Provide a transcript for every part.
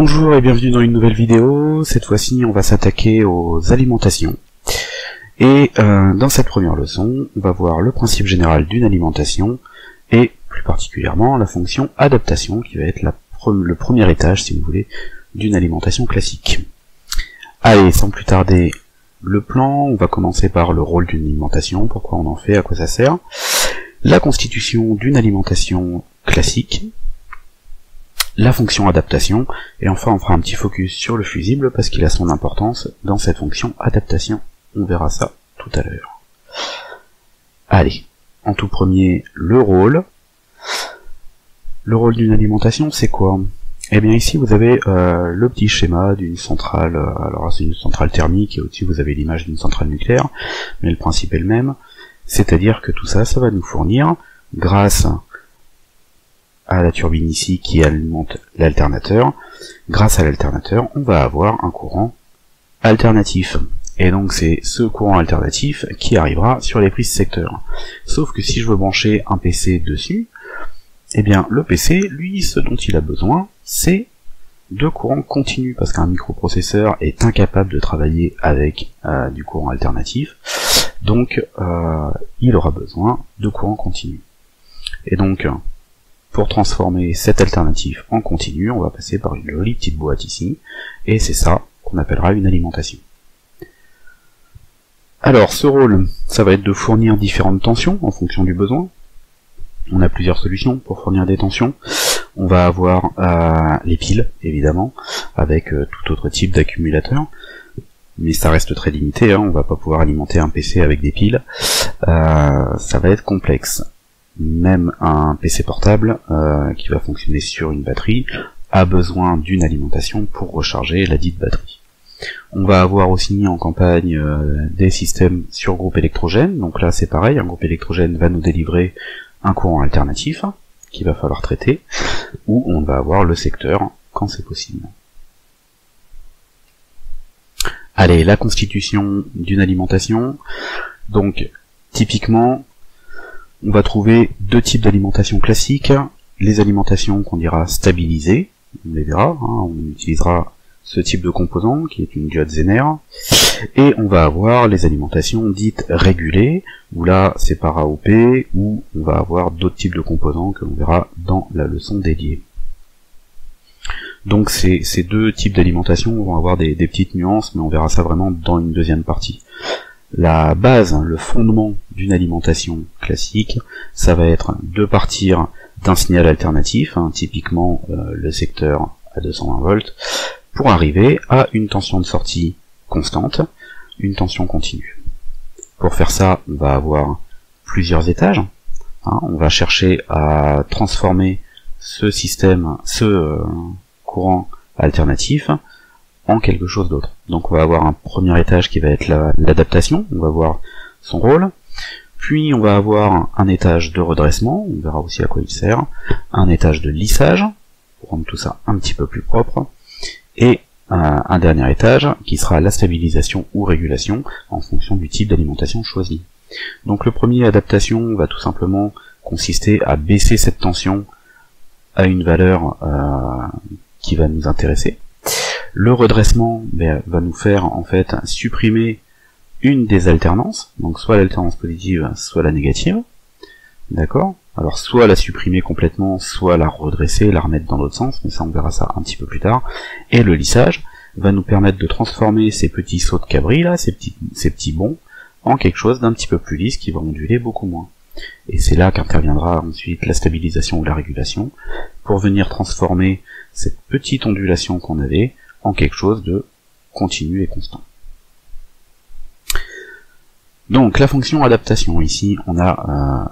Bonjour et bienvenue dans une nouvelle vidéo. Cette fois-ci on va s'attaquer aux alimentations. Et dans cette première leçon, on va voir le principe général d'une alimentation et plus particulièrement la fonction adaptation qui va être le premier étage, si vous voulez, d'une alimentation classique. Allez, sans plus tarder, le plan, on va commencer par le rôle d'une alimentation, pourquoi on en fait, à quoi ça sert, la constitution d'une alimentation classique, la fonction adaptation, et enfin on fera un petit focus sur le fusible parce qu'il a son importance dans cette fonction adaptation. On verra ça tout à l'heure. Allez, en tout premier, le rôle. Le rôle d'une alimentation, c'est quoi? Eh bien ici vous avez le petit schéma d'une centrale, alors c'est une centrale thermique et au-dessus vous avez l'image d'une centrale nucléaire, mais le principe est le même, c'est-à-dire que tout ça, ça va nous fournir, grâce à la turbine ici qui alimente l'alternateur, grâce à l'alternateur, on va avoir un courant alternatif. Et donc c'est ce courant alternatif qui arrivera sur les prises secteurs. Sauf que si je veux brancher un PC dessus, eh bien le PC, lui, ce dont il a besoin, c'est de courant continu, parce qu'un microprocesseur est incapable de travailler avec du courant alternatif, donc il aura besoin de courant continu. Et donc, pour transformer cet alternatif en continu, on va passer par une jolie petite boîte ici, et c'est ça qu'on appellera une alimentation. Alors, ce rôle, ça va être de fournir différentes tensions en fonction du besoin. On a plusieurs solutions pour fournir des tensions. On va avoir les piles, évidemment, avec tout autre type d'accumulateur, mais ça reste très limité, hein, on va pas pouvoir alimenter un PC avec des piles, ça va être complexe. Même un PC portable qui va fonctionner sur une batterie a besoin d'une alimentation pour recharger la dite batterie. On va avoir aussi en campagne des systèmes sur groupe électrogène, donc là c'est pareil, un groupe électrogène va nous délivrer un courant alternatif qu'il va falloir traiter, ou on va avoir le secteur quand c'est possible. Allez, la constitution d'une alimentation, donc typiquement, on va trouver deux types d'alimentation classiques, les alimentations qu'on dira stabilisées, on les verra, hein, on utilisera ce type de composant qui est une diode Zener, et on va avoir les alimentations dites régulées, où là c'est par AOP, où on va avoir d'autres types de composants que l'on verra dans la leçon dédiée. Donc ces deux types d'alimentation vont avoir des petites nuances, mais on verra ça vraiment dans une deuxième partie. La base, le fondement d'une alimentation classique, ça va être de partir d'un signal alternatif, hein, typiquement le secteur à 220 volts, pour arriver à une tension de sortie constante, une tension continue. Pour faire ça, on va avoir plusieurs étages, hein, on va chercher à transformer ce système, courant alternatif, en quelque chose d'autre. Donc on va avoir un premier étage qui va être l'adaptation, on va voir son rôle, puis on va avoir un étage de redressement, on verra aussi à quoi il sert, un étage de lissage, pour rendre tout ça un petit peu plus propre, et un dernier étage qui sera la stabilisation ou régulation en fonction du type d'alimentation choisi. Donc le premier, adaptation, va tout simplement consister à baisser cette tension à une valeur qui va nous intéresser. Le redressement va nous faire en fait supprimer une des alternances, donc soit l'alternance positive, soit la négative. D'accord? Alors soit la supprimer complètement, soit la redresser, la remettre dans l'autre sens, mais ça on verra ça un petit peu plus tard. Et le lissage va nous permettre de transformer ces petits sauts de cabri là, ces petits bonds, en quelque chose d'un petit peu plus lisse qui va onduler beaucoup moins. Et c'est là qu'interviendra ensuite la stabilisation ou la régulation, pour venir transformer cette petite ondulation qu'on avait en quelque chose de continu et constant. Donc la fonction adaptation, ici on a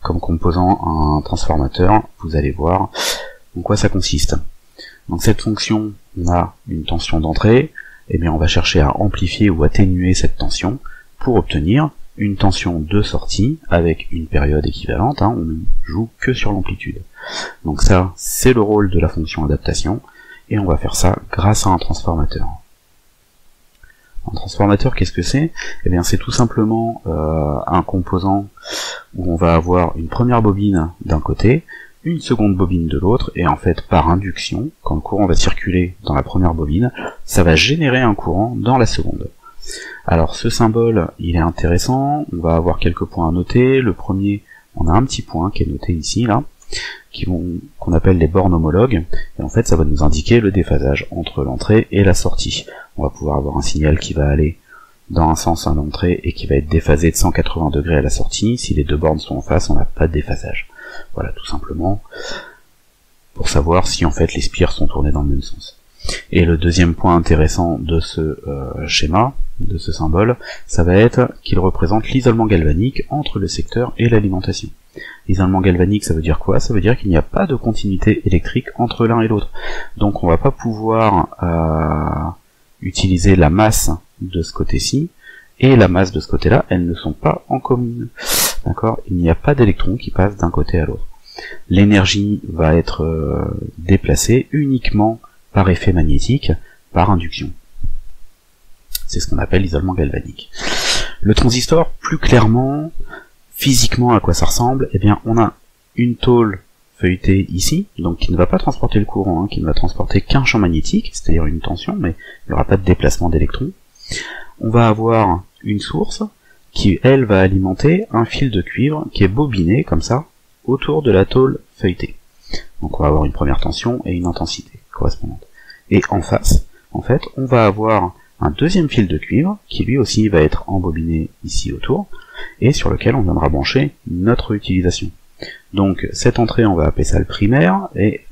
comme composant un transformateur, vous allez voir en quoi ça consiste. Dans cette fonction, on a une tension d'entrée, et bien on va chercher à amplifier ou atténuer cette tension pour obtenir une tension de sortie avec une période équivalente, hein, on ne joue que sur l'amplitude. Donc ça, c'est le rôle de la fonction adaptation, et on va faire ça grâce à un transformateur. Un transformateur, qu'est-ce que c'est? Eh bien c'est tout simplement un composant où on va avoir une première bobine d'un côté, une seconde bobine de l'autre, et en fait par induction, quand le courant va circuler dans la première bobine, ça va générer un courant dans la seconde. Alors ce symbole, il est intéressant, on va avoir quelques points à noter. Le premier, on a un petit point qui est noté ici, là, qu'on appelle les bornes homologues, et en fait ça va nous indiquer le déphasage entre l'entrée et la sortie. On va pouvoir avoir un signal qui va aller dans un sens à l'entrée et qui va être déphasé de 180 degrés à la sortie. Si les deux bornes sont en face, on n'a pas de déphasage. Voilà, tout simplement pour savoir si en fait les spires sont tournées dans le même sens. Et le deuxième point intéressant de ce schéma, de ce symbole, ça va être qu'il représente l'isolement galvanique entre le secteur et l'alimentation. L'isolement galvanique, ça veut dire quoi? Ça veut dire qu'il n'y a pas de continuité électrique entre l'un et l'autre. Donc on va pas pouvoir utiliser la masse de ce côté-ci et la masse de ce côté-là, elles ne sont pas en commune. D'accord? Il n'y a pas d'électrons qui passent d'un côté à l'autre. L'énergie va être déplacée uniquement par effet magnétique, par induction. C'est ce qu'on appelle l'isolement galvanique. Le transistor, plus clairement, physiquement à quoi ça ressemble? Eh bien, on a une tôle feuilletée ici, donc qui ne va pas transporter le courant, qui ne va transporter qu'un champ magnétique, c'est-à-dire une tension, mais il n'y aura pas de déplacement d'électrons. On va avoir une source qui, elle, va alimenter un fil de cuivre qui est bobiné, comme ça, autour de la tôle feuilletée. Donc on va avoir une première tension et une intensité correspondante. Et en face, en fait, on va avoir un deuxième fil de cuivre, qui lui aussi va être embobiné ici autour, et sur lequel on viendra brancher notre utilisation. Donc cette entrée, on va appeler ça le primaire, et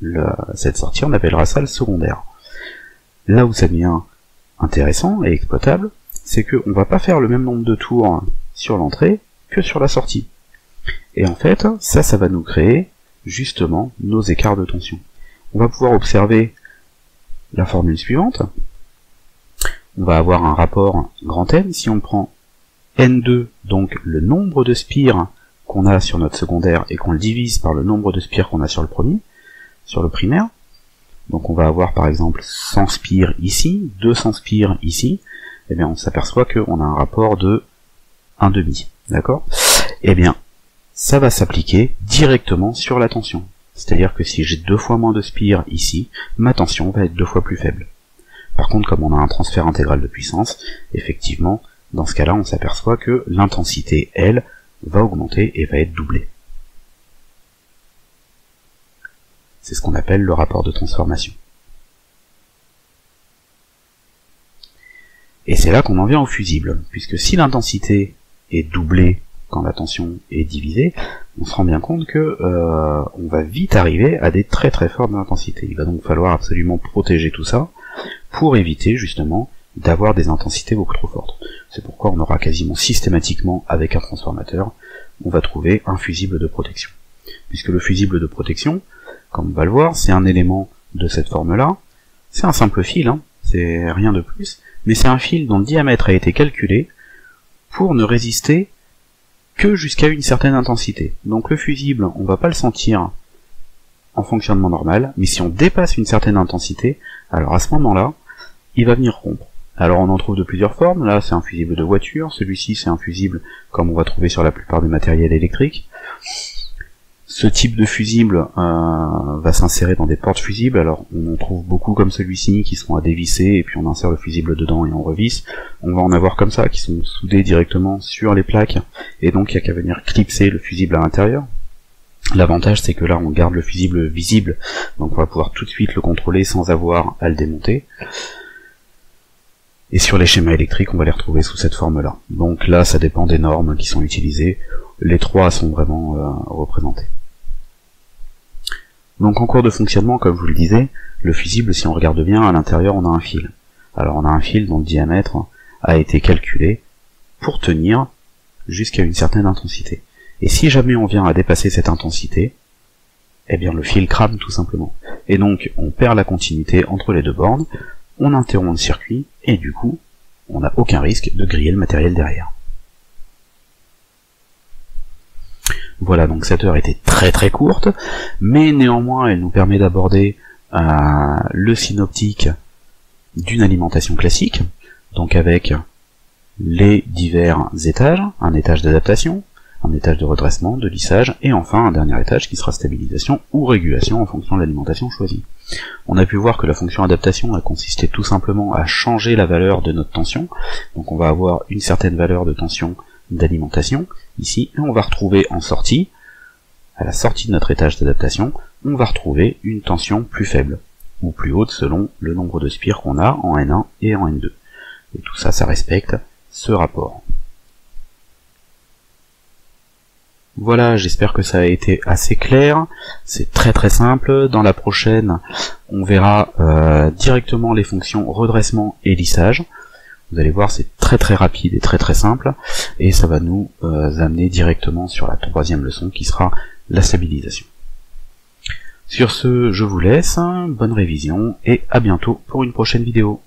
cette sortie, on appellera ça le secondaire. Là où ça devient intéressant et exploitable, c'est qu'on va pas faire le même nombre de tours sur l'entrée que sur la sortie. Et en fait, ça va nous créer justement nos écarts de tension. On va pouvoir observer la formule suivante. On va avoir un rapport grand N. Si on prend N2, donc le nombre de spires qu'on a sur notre secondaire, et qu'on le divise par le nombre de spires qu'on a sur le primaire, donc on va avoir par exemple 100 spires ici, 200 spires ici, et bien on s'aperçoit qu'on a un rapport de 1,5, d'accord? Et bien, ça va s'appliquer directement sur la tension. C'est-à-dire que si j'ai 2 fois moins de spires ici, ma tension va être 2 fois plus faible. Par contre, comme on a un transfert intégral de puissance, effectivement, dans ce cas-là, on s'aperçoit que l'intensité, elle, va augmenter et va être doublée. C'est ce qu'on appelle le rapport de transformation. Et c'est là qu'on en vient au fusible, puisque si l'intensité est doublée quand la tension est divisée, on se rend bien compte que on va vite arriver à des très très fortes intensités. Il va donc falloir absolument protéger tout ça pour éviter justement d'avoir des intensités beaucoup trop fortes. C'est pourquoi on aura quasiment systématiquement, avec un transformateur, on va trouver un fusible de protection. Puisque le fusible de protection, comme on va le voir, c'est un élément de cette forme-là, c'est un simple fil, c'est rien de plus, mais c'est un fil dont le diamètre a été calculé pour ne résister que jusqu'à une certaine intensité. Donc le fusible, on va pas le sentir en fonctionnement normal, mais si on dépasse une certaine intensité, alors à ce moment-là, il va venir rompre. Alors on en trouve de plusieurs formes, là c'est un fusible de voiture, celui-ci c'est un fusible comme on va trouver sur la plupart des matériels électriques. Ce type de fusible va s'insérer dans des portes fusibles, alors on en trouve beaucoup comme celui-ci qui sont à dévisser et puis on insère le fusible dedans et on revisse. On va en avoir comme ça qui sont soudés directement sur les plaques et donc il n'y a qu'à venir clipser le fusible à l'intérieur. L'avantage c'est que là on garde le fusible visible, donc on va pouvoir tout de suite le contrôler sans avoir à le démonter. Et sur les schémas électriques, on va les retrouver sous cette forme-là. Donc là, ça dépend des normes qui sont utilisées. Les trois sont vraiment représentés. Donc en cours de fonctionnement, comme je vous le disais, le fusible, si on regarde bien, à l'intérieur, on a un fil. Alors on a un fil dont le diamètre a été calculé pour tenir jusqu'à une certaine intensité. Et si jamais on vient à dépasser cette intensité, eh bien le fil crame tout simplement. Et donc on perd la continuité entre les deux bornes, on interrompt le circuit, et du coup, on n'a aucun risque de griller le matériel derrière. Voilà, donc cette heure était très très courte, mais néanmoins elle nous permet d'aborder le synoptique d'une alimentation classique, donc avec les divers étages, un étage d'adaptation, un étage de redressement, de lissage, et enfin un dernier étage qui sera stabilisation ou régulation en fonction de l'alimentation choisie. On a pu voir que la fonction adaptation a consisté tout simplement à changer la valeur de notre tension, donc on va avoir une certaine valeur de tension d'alimentation, ici, et on va retrouver en sortie, à la sortie de notre étage d'adaptation, on va retrouver une tension plus faible, ou plus haute selon le nombre de spires qu'on a en N1 et en N2. Et tout ça, ça respecte ce rapport. Voilà, j'espère que ça a été assez clair, c'est très très simple. Dans la prochaine, on verra directement les fonctions redressement et lissage. Vous allez voir, c'est très très rapide et très très simple, et ça va nous amener directement sur la troisième leçon qui sera la stabilisation. Sur ce, je vous laisse, bonne révision, et à bientôt pour une prochaine vidéo.